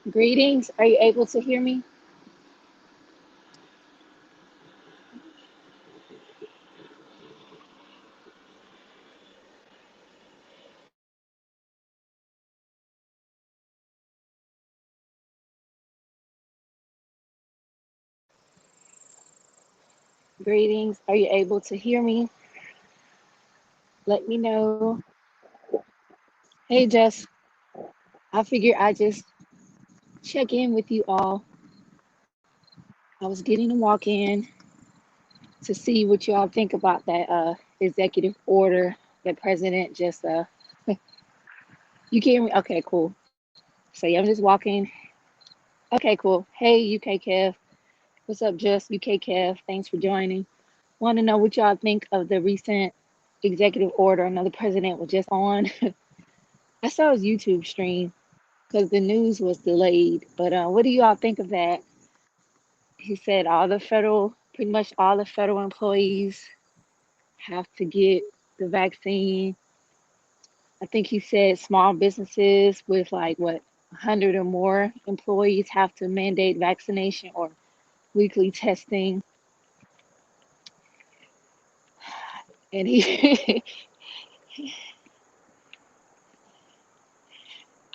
Greetings. Are you able to hear me? Greetings. Are you able to hear me? Let me know. Hey, Jess. I figured I just check in with you all. I was getting to walk in to see what you all think about that executive order that President just you can hear me? Okay, cool. So yeah, I'm just walking. Okay, cool. Hey, UK Kev. What's up, Jess? UK Kev. Thanks for joining. Want to know what y'all think of the recent executive order. Another president was just on. I saw his YouTube stream because the news was delayed. But what do you all think of that? He said pretty much all the federal employees have to get the vaccine. I think he said small businesses with like what 100 or more employees have to mandate vaccination or weekly testing. And he,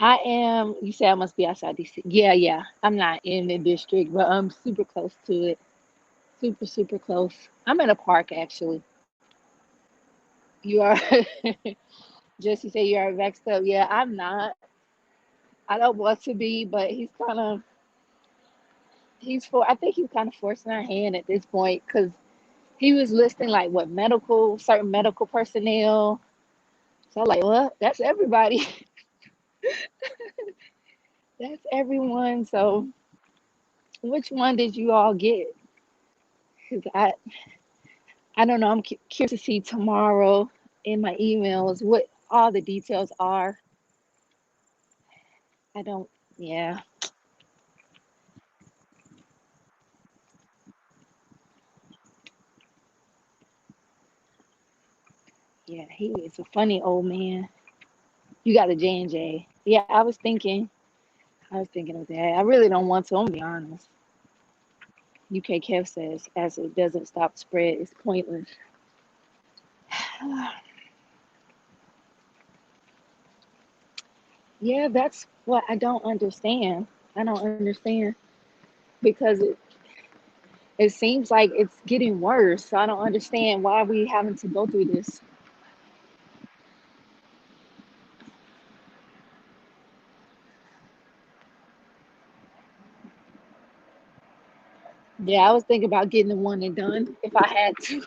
I am. You say I must be outside DC. Yeah, yeah. I'm not in the district, but I'm super close to it. Super, super close. I'm in a park actually. You are. Jesse say you are vexed up. Yeah, I'm not. I don't want to be, but I think he's kind of forcing our hand at this point because he was listing like what certain medical personnel. So I'm like, well, that's everybody. That's everyone. So which one did you all get? 'Cause I don't know. I'm curious to see tomorrow in my emails what all the details are. I don't, yeah. Yeah, he is a funny old man. You got a J&J. Yeah, I was thinking of that. I really don't want to, I'm gonna be honest. UK Kev says, as it doesn't stop spread, it's pointless. Yeah, that's what I don't understand. I don't understand because it seems like it's getting worse. So I don't understand why we having to go through this. Yeah, I was thinking about getting the one and done if I had to.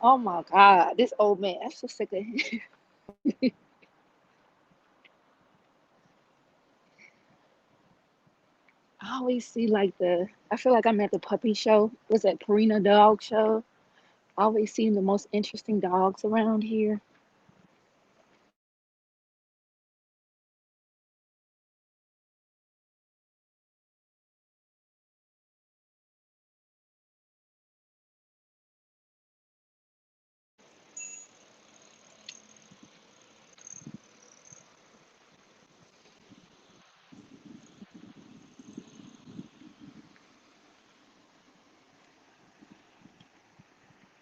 Oh my God, this old man, I'm so sick of him. I always see I feel like I'm at the puppy show. What's that, Purina dog show? I always see the most interesting dogs around here.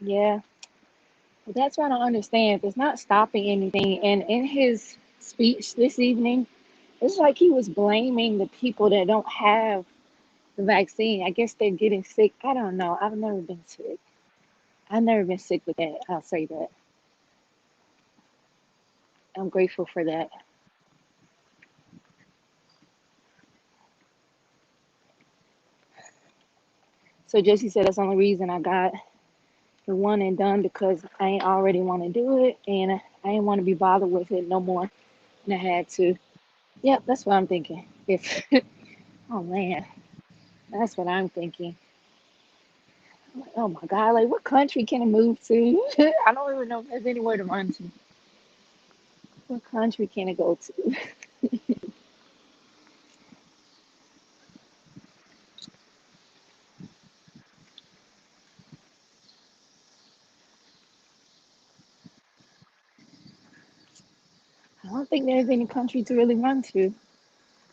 Yeah, but that's what I don't understand. If it's not stopping anything, and in his speech this evening, it's like he was blaming the people that don't have the vaccine. I guess they're getting sick. I don't know. I've never been sick. I've never been sick with that. I'll say that. I'm grateful for that. So Jesse said that's the only reason I got the one and done because I ain't already want to do it and I ain't want to be bothered with it no more. And I had to. Yep, that's what I'm thinking. If oh man, that's what I'm thinking. Oh my God, like what country can I move to? I don't even know if there's anywhere to run to. What country can I go to? I don't think there's any country to really run to.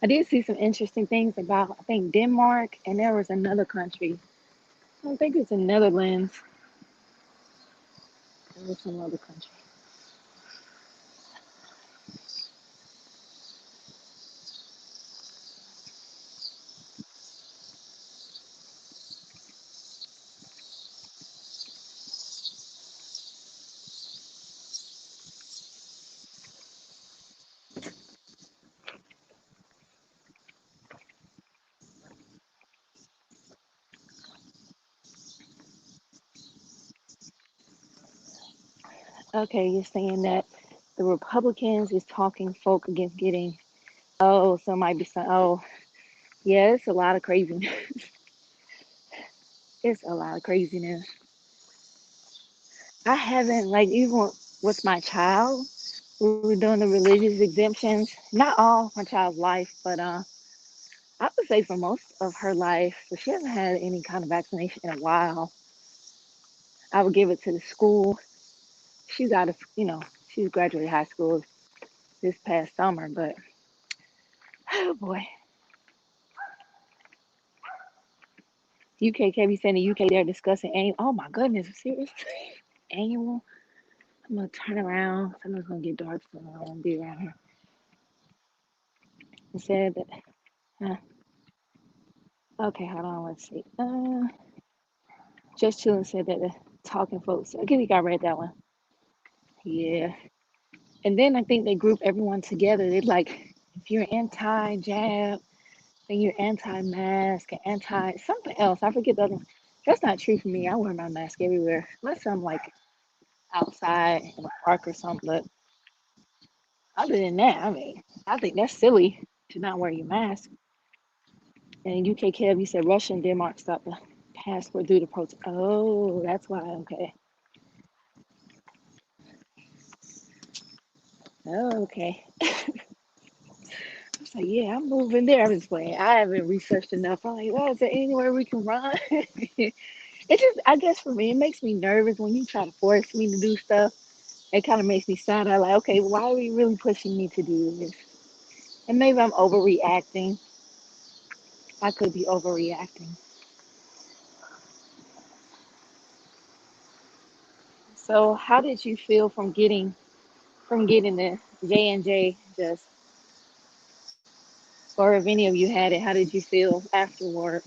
I did see some interesting things about, I think, Denmark, and there was another country. I think it's the Netherlands. There was some other country. Okay, you're saying that the Republicans is talking folk against getting, oh, so it might be some, oh, yeah, it's a lot of craziness. It's a lot of craziness. I haven't, like, even with my child, we were doing the religious exemptions. Not all my child's life, but I would say for most of her life, but she hasn't had any kind of vaccination in a while. I would give it to the school. She's out of, she's graduated high school this past summer, but oh boy. UK, Kevin's saying the UK, they're discussing annual. Oh my goodness, seriously? Annual? I'm gonna turn around. I know it's gonna get dark, so I won't be around here. It said that, okay, hold on, let's see. Just chilling said that the talking folks, I think I read that one. Yeah. And then I think they group everyone together. They're like, if you're anti jab, then you're anti mask and anti something else. I forget the other one. That's not true for me. I wear my mask everywhere, unless I'm like outside in a park or something. But other than that, I mean, I think that's silly to not wear your mask. And UK Kev, you said Russia and Denmark stopped the passport due to protest. Oh, that's why. Okay. Oh, okay. So yeah, I'm moving there. I'm just playing. I haven't researched enough. I'm like, well, is there anywhere we can run? It just, I guess for me, it makes me nervous when you try to force me to do stuff. It kind of makes me sad. I'm like, okay, why are you really pushing me to do this? And maybe I'm overreacting. I could be overreacting. So, how did you feel from getting the J&J just, or if any of you had it, how did you feel afterward?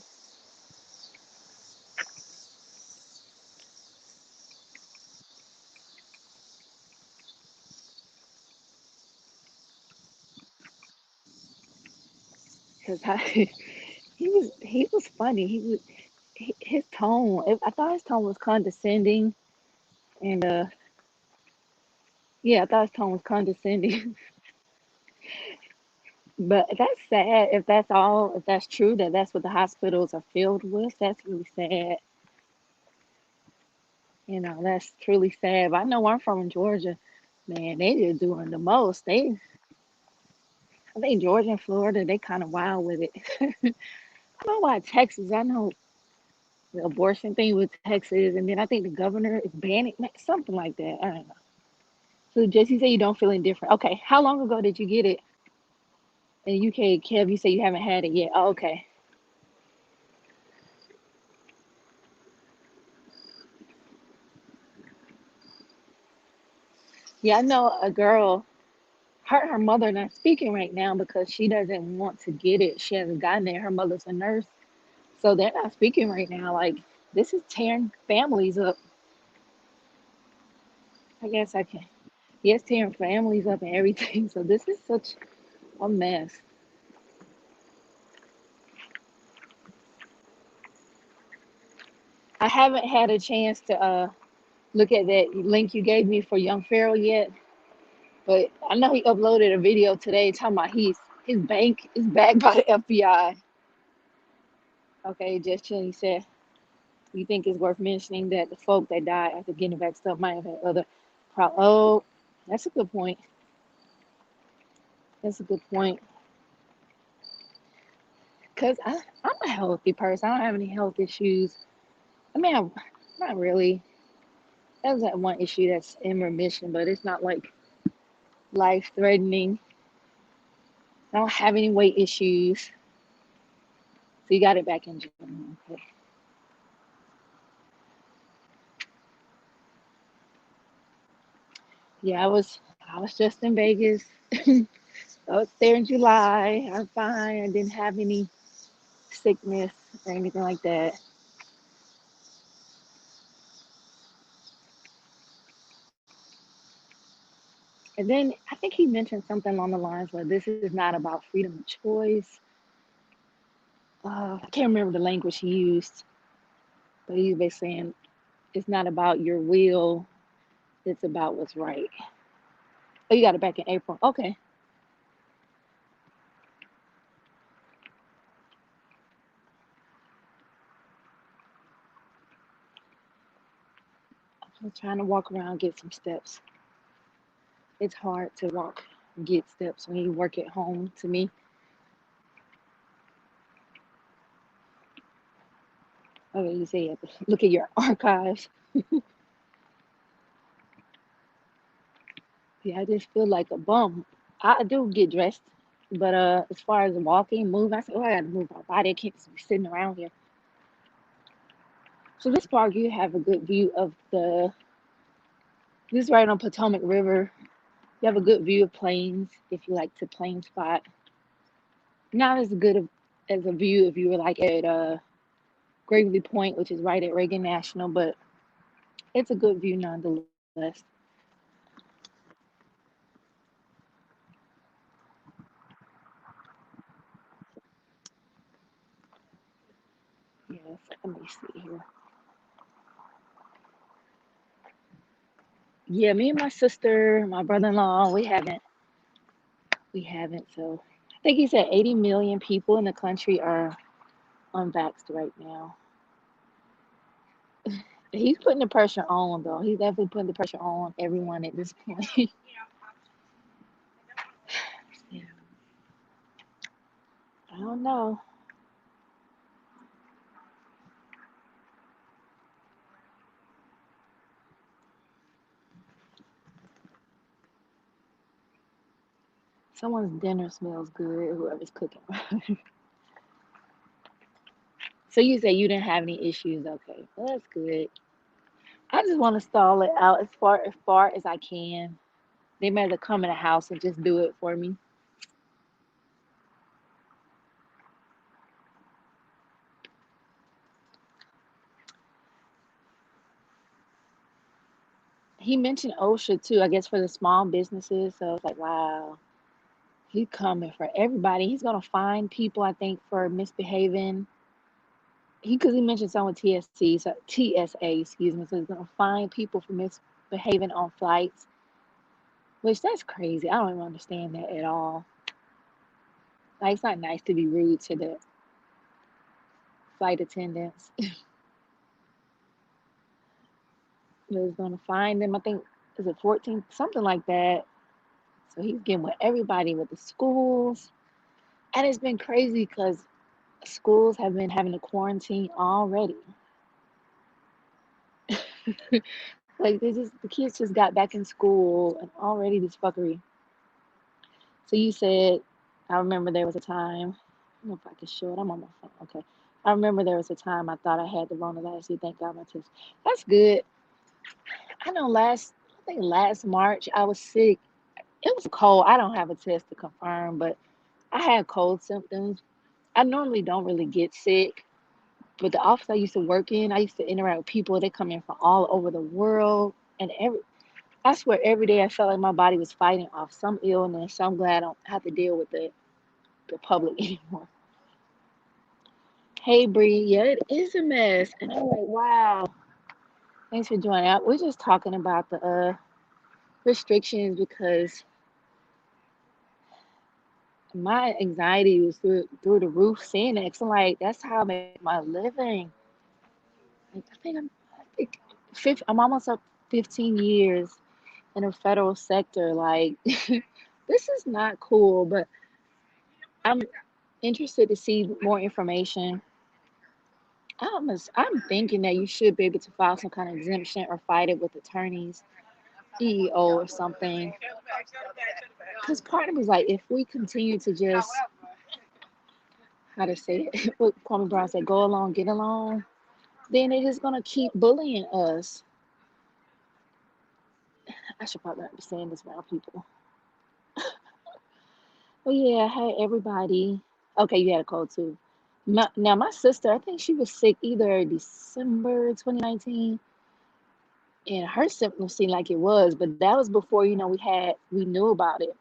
Because he was funny. His tone. I thought his tone was condescending, and yeah, I thought his tone was condescending. But that's sad if that's all, if that's true, that that's what the hospitals are filled with. That's really sad. That's truly sad. But I know where I'm from in Georgia, man, they just doing the most. I think Georgia and Florida, they kind of wild with it. I don't know why Texas, I know the abortion thing with Texas, and then I think the governor is banning something like that. I don't know. So Jesse said you don't feel any different. Okay, how long ago did you get it in the UK? Kev, you say you haven't had it yet. Oh, okay. Yeah, I know a girl, her mother not speaking right now because she doesn't want to get it. She hasn't gotten it. Her mother's a nurse. So they're not speaking right now. Like, this is tearing families up. I guess I can. Yes, tearing families up and everything. So this is such a mess. I haven't had a chance to look at that link you gave me for Young Pharaoh yet, but I know he uploaded a video today talking about his bank is backed by the FBI. Okay, just chilling. He said, you think it's worth mentioning that the folk that died after getting back stuff might have had other problems? Oh, that's a good point. That's a good point. Because I'm a healthy person. I don't have any health issues. I mean, I'm not really. That was that one issue that's in remission, but it's not like life threatening. I don't have any weight issues. So you got it back in June. Okay. Yeah, I was just in Vegas. I was there in July. I'm fine. I didn't have any sickness or anything like that. And then I think he mentioned something along the lines where this is not about freedom of choice. I can't remember the language he used, but he was basically saying it's not about your will, it's about what's right. Oh, you got it back in April. Okay. I'm trying to walk around, get some steps. It's hard to walk and get steps when you work at home to me. Okay, you say you have to look at your archives. Yeah, I just feel like a bum. I do get dressed, but as far as walking, moving, I say, oh, I gotta move my body. I can't just be sitting around here. So this park, you have a good view of the. This is right on Potomac River. You have a good view of planes if you like to plane spot. Not as good as a view if you were like at Gravely Point, which is right at Reagan National, but it's a good view nonetheless. Yes, let me see here. Yeah, me and my sister, my brother-in-law, we haven't. So I think he said 80 million people in the country are unvaxxed right now. He's putting the pressure on, though. He's definitely putting the pressure on everyone at this point. Yeah, I don't know. Someone's dinner smells good, whoever's cooking. So you say you didn't have any issues. Okay, well, that's good. I just want to stall it out as far as I can. They might have to come in the house and just do it for me. He mentioned OSHA too, I guess for the small businesses. So it's like, wow, he's coming for everybody. He's gonna fine people, I think, for misbehaving. Because he mentioned something with TSC, so TSA, excuse me. So he's gonna fine people for misbehaving on flights, which that's crazy. I don't even understand that at all. Like it's not nice to be rude to the flight attendants. Was gonna fine them. I think is it 14, something like that. So he's getting with everybody, with the schools, and it's been crazy because schools have been having a quarantine already. Like the kids just got back in school and already this fuckery. So you said, I remember there was a time. I don't know if I can show it. I'm on my phone. Okay. I remember there was a time I thought I had the Rona last year. Thank God my test. That's good. I know I think last March I was sick. It was cold. I don't have a test to confirm, but I had cold symptoms. I normally don't really get sick, but the office I used to work in, I used to interact with people. They come in from all over the world, and I swear every day I felt like my body was fighting off some illness. So I'm glad I don't have to deal with the public anymore. Hey Bree, yeah, it is a mess, and I'm like, wow. Thanks for joining out. We're just talking about the restrictions because my anxiety was through the roof seeing it. So like that's how I make my living. Like, I'm almost up 15 years in a federal sector. Like this is not cool, but I'm interested to see more information. I'm thinking that you should be able to file some kind of exemption or fight it with attorneys, CEO or something. Because part of me is like, if we continue to just, how to say it, what Kwame Brown said, go along, get along, then it is going to keep bullying us. I should probably not be saying this around people. But yeah, hey, everybody. Okay, you had a cold too. Now, my sister, I think she was sick either December 2019, and her symptoms seemed like it was, but that was before, we knew about it.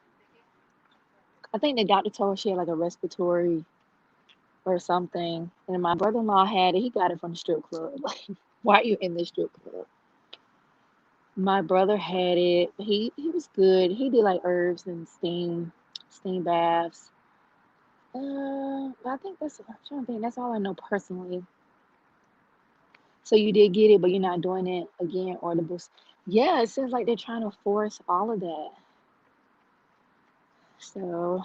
I think the doctor told her she had like a respiratory or something. And my brother-in-law had it. He got it from the strip club. Like, why are you in the strip club? My brother had it. He was good. He did like herbs and steam baths. I think I'm trying to think. That's all I know personally. So you did get it, but you're not doing it again or the boost. Yeah, it seems like they're trying to force all of that. So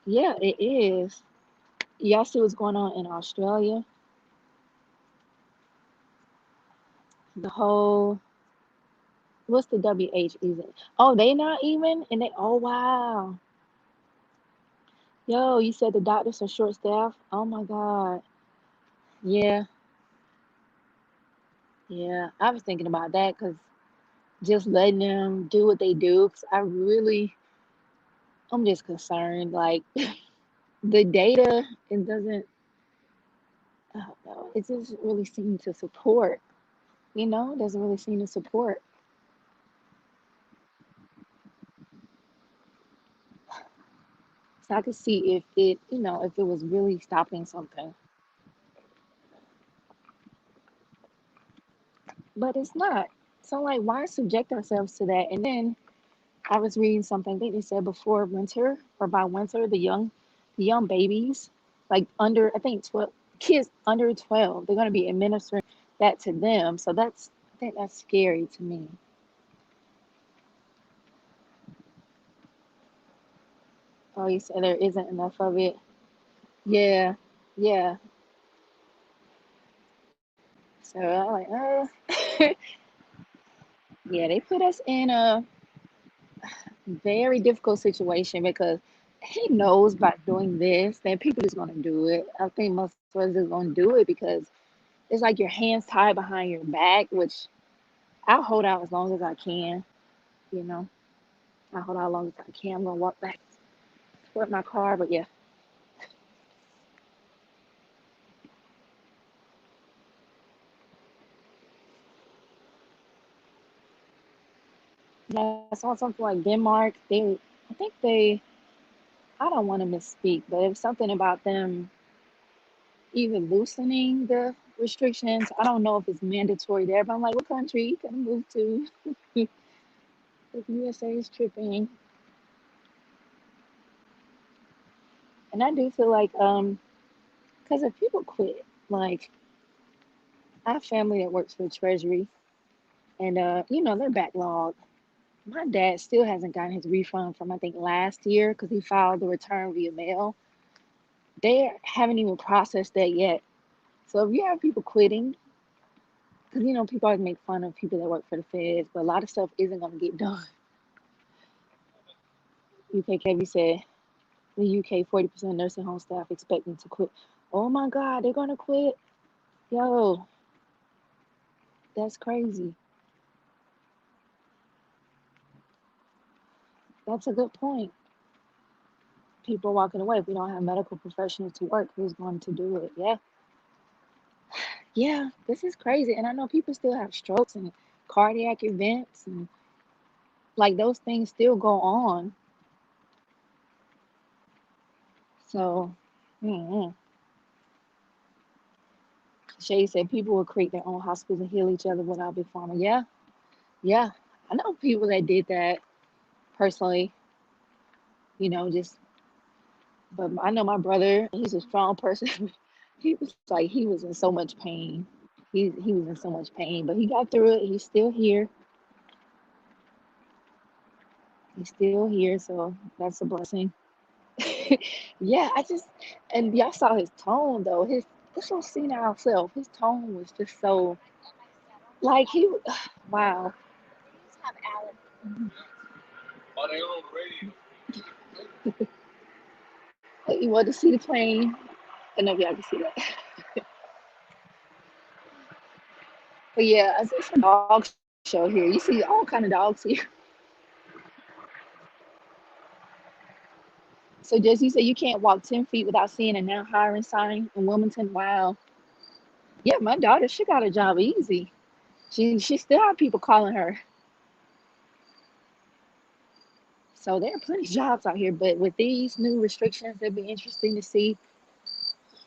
yeah, it is. Y'all see what's going on in Australia? The whole what's the WH even? Oh, they not even? And they oh wow. Yo, you said the doctors are short staffed? Oh my God. Yeah, yeah. I was thinking about that because just letting them do what they do. Cause I'm just concerned. Like the data, it doesn't, I don't know, it doesn't really seem to support, it doesn't really seem to support. So I could see if it was really stopping something, but it's not. So like, why subject ourselves to that? And then I was reading something. I think they said before winter or by winter, the young babies, like under I think 12 kids under 12, they're gonna be administering that to them. So I think that's scary to me. Oh, you said there isn't enough of it. Yeah, yeah. So I'm like, yeah, they put us in a very difficult situation because he knows by doing this that people just gonna do it. I think most of us is gonna do it because it's like your hands tied behind your back, which I'll hold out as long as I can, you know. I'll hold out as long as I can. I'm gonna walk back toward my car, but yeah. Yeah, I saw something like Denmark. I think I don't want to misspeak, but it was something about them even loosening the restrictions. I don't know if it's mandatory there, but I'm like, what country you gonna move to? If USA is tripping. And I do feel like, because if people quit, like I have family that works for the Treasury, and they're backlogged. My dad still hasn't gotten his refund from I think last year because he filed the return via mail. They haven't even processed that yet. So if you have people quitting, because people always make fun of people that work for the feds, but a lot of stuff isn't going to get done. UKKV said the UK 40% of nursing home staff expecting to quit. Oh my God, they're going to quit? Yo, that's crazy. That's a good point. People are walking away. If we don't have medical professionals to work, who's going to do it? Yeah. Yeah, this is crazy. And I know people still have strokes and cardiac events, and like those things still go on. So, mm Shay said people will create their own hospitals and heal each other without big pharma. Yeah, yeah. I know people that did that personally, just, but I know my brother, he's a strong person. He was in so much pain. He was in so much pain, but he got through it. He's still here. He's still here, so that's a blessing. Yeah, and y'all saw his tone though. His so senile self. His tone was just so like wow. You want to see the plane? I don't know if y'all can see that. But yeah, it's a dog show here. You see all kind of dogs here. So Jess, you said you can't walk 10 feet without seeing a now hiring sign in Wilmington. Wow. Yeah, my daughter, she got a job easy. She still have people calling her. So there are plenty of jobs out here, but with these new restrictions, it'll be interesting to see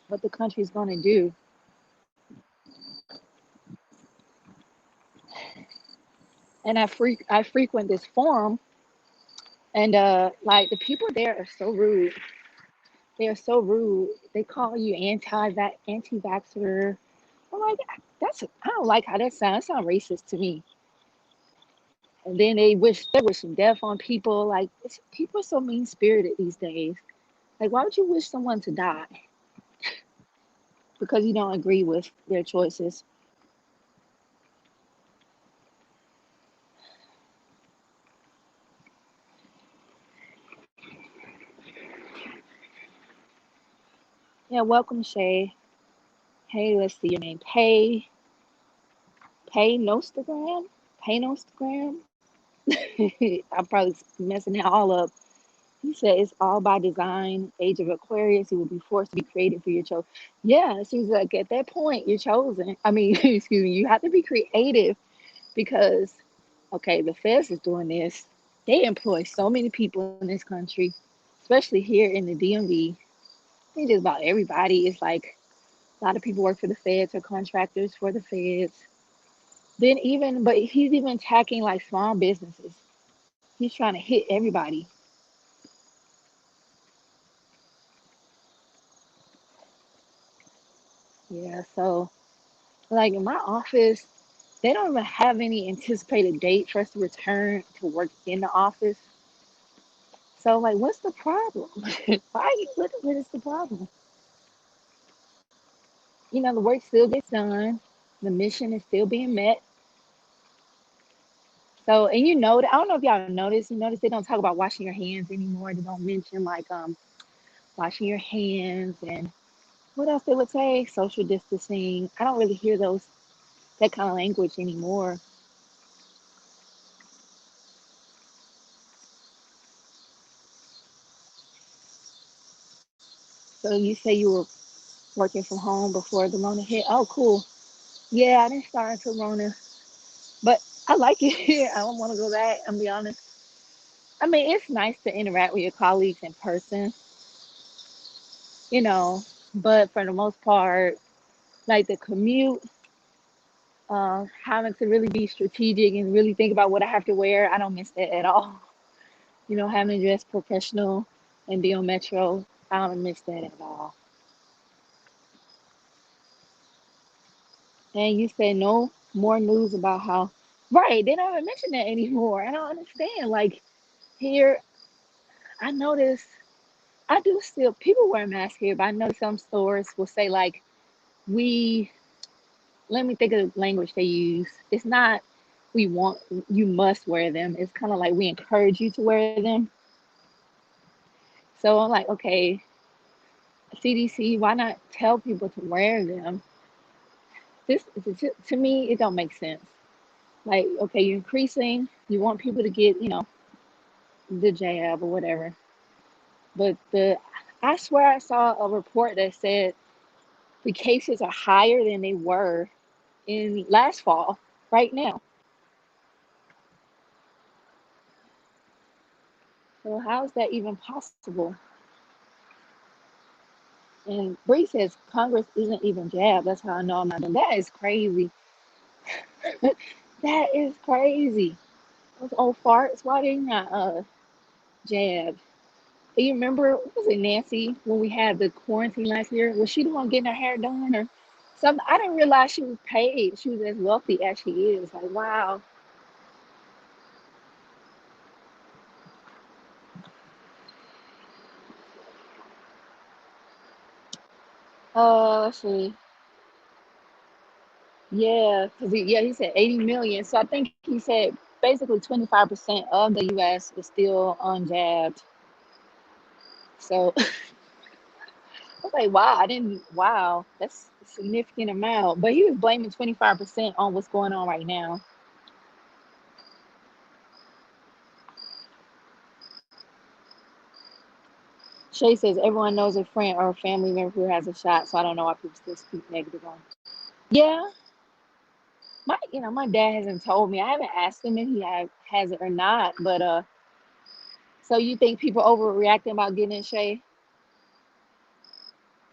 what the country's going to do. And I frequent this forum, and like the people there are so rude. They are so rude. They call you anti-vaxxer. I'm like, I don't like how that sounds. It sounds racist to me. And then they're wishing death on people. Like people are so mean spirited these days. Like why would you wish someone to die because you don't agree with their choices? Yeah, welcome Shay. Hey, let's see your name. Pay Nostagram? Pay Nostagram? I'm probably messing it all up. He said it's all by design. Age of Aquarius, you will be forced to be creative for your choice. Yeah, it seems like at that point you're chosen. I mean, excuse me, you have to be creative because, okay, the feds is doing this. They employ so many people in this country, especially here in the DMV. I think just about everybody. It's like a lot of people work for the feds or contractors for the feds. But he's even attacking like small businesses. He's trying to hit everybody. Yeah, so like in my office, they don't even have any anticipated date for us to return to work in the office. So like, what's the problem? What is the problem? The work still gets done. The mission is still being met. So, and I don't know if y'all noticed. You notice they don't talk about washing your hands anymore. They don't mention like washing your hands and what else they would say? Social distancing. I don't really hear that kind of language anymore. So you say you were working from home before the Rona hit. Oh, cool. Yeah, I didn't start until Rona, but I like it here. I don't want to go back. I'm be honest. I mean, it's nice to interact with your colleagues in person, you know, but for the most part, like the commute, having to really be strategic and really think about what I have to wear, I don't miss that at all. Having to dress professional and be on Metro, I don't miss that at all. And you say no more news about how, right? They don't even mention that anymore. I don't understand. Like here, I notice I do still people wear masks here, but I know some stores will say like we. Let me think of the language they use. It's not we want you must wear them. It's kind of like we encourage you to wear them. So I'm like, okay, CDC, why not tell people to wear them? This to me, it don't make sense. Like, okay, you're increasing. You want people to get, the jab or whatever. But I swear I saw a report that said the cases are higher than they were in last fall, right now. So how is that even possible? And Bree says Congress isn't even jabbed. That's how I know I'm not done. That is crazy. That is crazy. Those old farts, why they not jabbed? You remember, was it Nancy when we had the quarantine last year? Was she the one getting her hair done or something? I didn't realize she was paid. She was as wealthy as she is. Like, wow. Let's see. Yeah, because he said 80 million. So I think he said basically 25% of the US is still unjabbed. So I was like, wow, wow, that's a significant amount. But he was blaming 25% on what's going on right now. Shay says everyone knows a friend or a family member who has a shot, so I don't know why people still speak negative on. Yeah, my dad hasn't told me. I haven't asked him if he has it or not. But so you think people overreacting about getting in, Shay?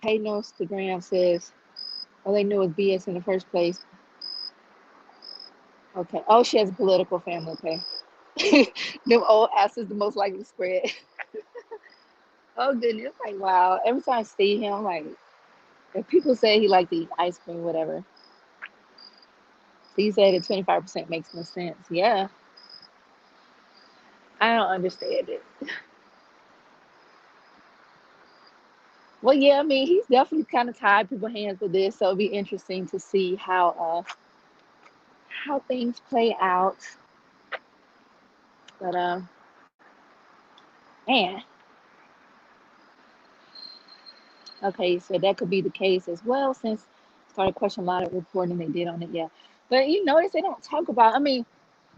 Hey, no, Instagram says, "Oh, they knew it was BS in the first place." Okay. Oh, she has a political family. Okay. Them old asses the most likely to spread. Oh goodness, like wow. Every time I see him, like if people say he like to eat ice cream, whatever. So you said that 25% makes no sense. Yeah, I don't understand it. Well, yeah, I mean he's definitely kind of tied people's hands with this, so it'll be interesting to see how things play out. But man, okay, so that could be the case as well since started questioning a lot of reporting they did on it. Yeah, but you notice they don't talk about. I mean,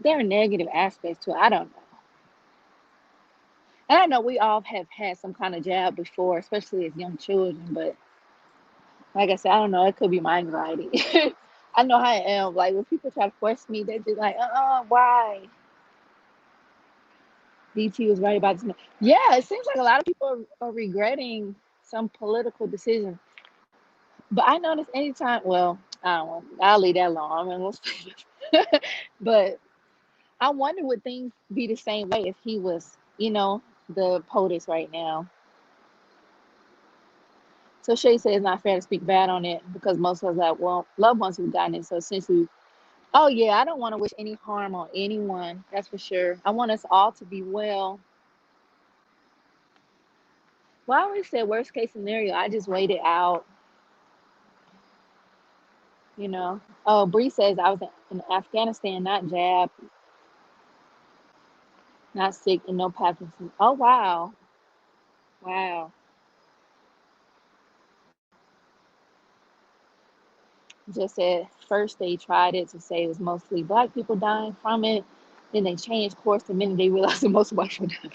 there are negative aspects to it. I don't know. And I know we all have had some kind of jab before, especially as young children. But like I said, I don't know. It could be my anxiety. I know how I am. Like when people try to force me, they be like, why? DT was right about this. Yeah, it seems like a lot of people are regretting some political decisions. But I notice anytime, well, I don't know. I'll leave that alone. I mean, but I wonder would things be the same way if he was, the POTUS right now. So Shay says it's not fair to speak bad on it because most of us have loved ones who've gotten it. So essentially, oh yeah, I don't want to wish any harm on anyone. That's for sure. I want us all to be well. Well, I always said worst case scenario. I just wait it out. Oh, Bree says I was in Afghanistan, not jabbed, not sick, and no Parkinson. Oh wow, wow. Just said first they tried it to say it was mostly black people dying from it. Then they changed course the minute they realized that most white people died.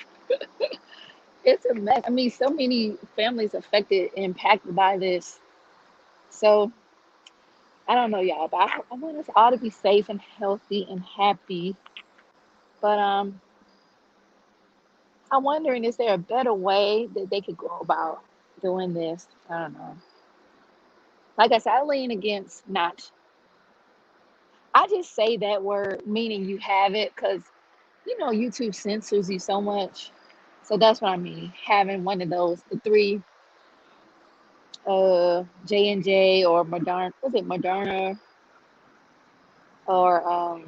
It's a mess. I mean, so many families affected, impacted by this. So I don't know, y'all, but I want us all to be safe and healthy and happy. But I'm wondering, is there a better way that they could go about doing this? I don't know. Like I said, I lean against not. I just say that word, meaning you have it, because YouTube censors you so much. So that's what I mean. Having one of those, the three, J&J or Moderna, was it Moderna or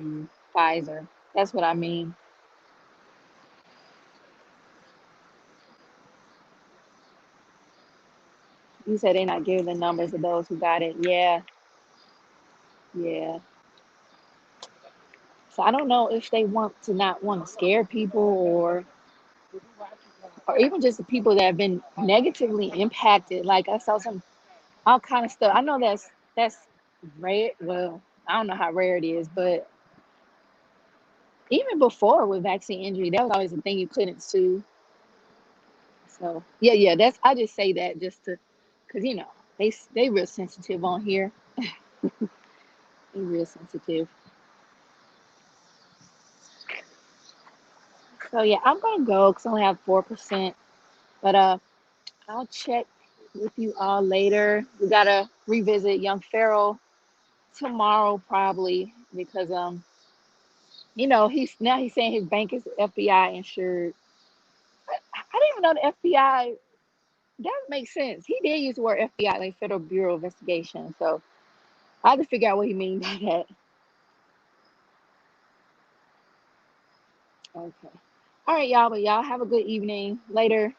Pfizer? That's what I mean. You said they're not giving the numbers of those who got it. Yeah, yeah. So I don't know if they want to not want to scare people or even just the people that have been negatively impacted. Like I saw some all kind of stuff. I know that's rare. Well, I don't know how rare it is, but even before with vaccine injury, that was always a thing you couldn't sue. So yeah. That's I just say that just to, cause they real sensitive on here. They real sensitive. So yeah, I'm gonna go because I only have 4%. But I'll check with you all later. We gotta revisit Young Pharaoh tomorrow probably because he's saying his bank is FBI insured. I didn't even know the FBI. That makes sense. He did use the word FBI, like Federal Bureau of Investigation. So I had to figure out what he means by that. Okay. All right, y'all. But y'all have a good evening. Later.